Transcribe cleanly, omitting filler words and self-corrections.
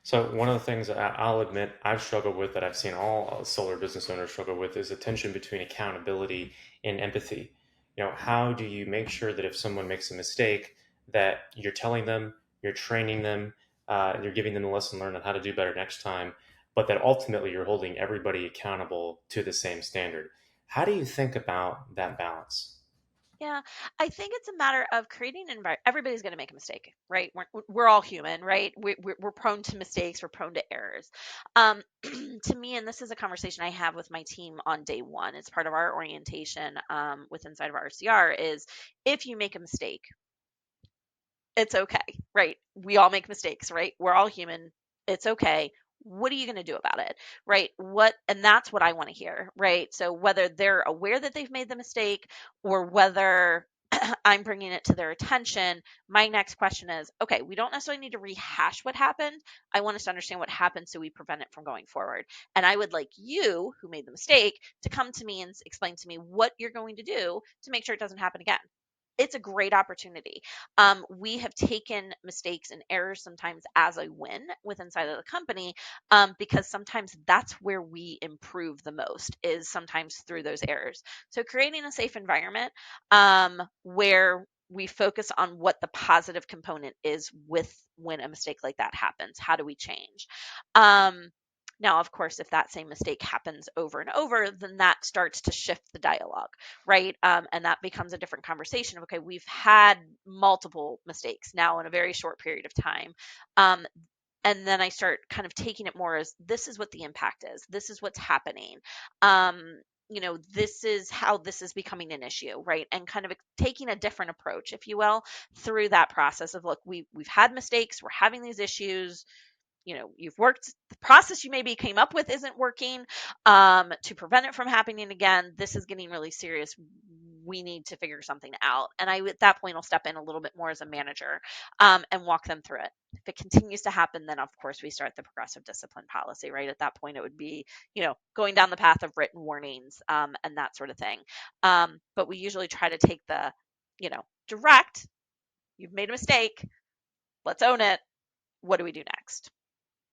So one of the things that I'll admit I've struggled with, that I've seen all solar business owners struggle with, is the tension between accountability and empathy. How do you make sure that if someone makes a mistake, that you're telling them, you're training them, you're giving them a lesson learned on how to do better next time, but that ultimately you're holding everybody accountable to the same standard. How do you think about that balance? Yeah, I think it's a matter of creating an environment. Everybody's going to make a mistake, right? We're all human, right? We're prone to mistakes. We're prone to errors. To me, and this is a conversation I have with my team on day one. It's part of our orientation with inside of our RCR. Is if you make a mistake, it's okay, right? We all make mistakes, right? We're all human. It's okay. What are you going to do about it? Right? And that's what I want to hear, right? So whether they're aware that they've made the mistake or whether I'm bringing it to their attention, my next question is, okay, we don't necessarily need to rehash what happened. I want us to understand what happened so we prevent it from going forward. And I would like you, who made the mistake, to come to me and explain to me what you're going to do to make sure it doesn't happen again. It's a great opportunity. We have taken mistakes and errors sometimes as a win with inside of the company, because sometimes that's where we improve the most is sometimes through those errors. So creating a safe environment where we focus on what the positive component is with when a mistake like that happens. How do we change? Um, Now, of course, if that same mistake happens over and over, then that starts to shift the dialogue, right? And that becomes a different conversation of, okay, we've had multiple mistakes now in a very short period of time. Um, and then I start kind of taking it more as this is what the impact is, this is what's happening. This is how this is becoming an issue, right? And kind of taking a different approach, if you will, through that process of, look, we've had mistakes, we're having these issues, you've worked, the process you maybe came up with isn't working, to prevent it from happening again. This is getting really serious. We need to figure something out. And I, at that point, will step in a little bit more as a manager, and walk them through it. If it continues to happen, then of course we start the progressive discipline policy, right? At that point, it would be, going down the path of written warnings, and that sort of thing. But we usually try to take the, direct, you've made a mistake, let's own it. What do we do next?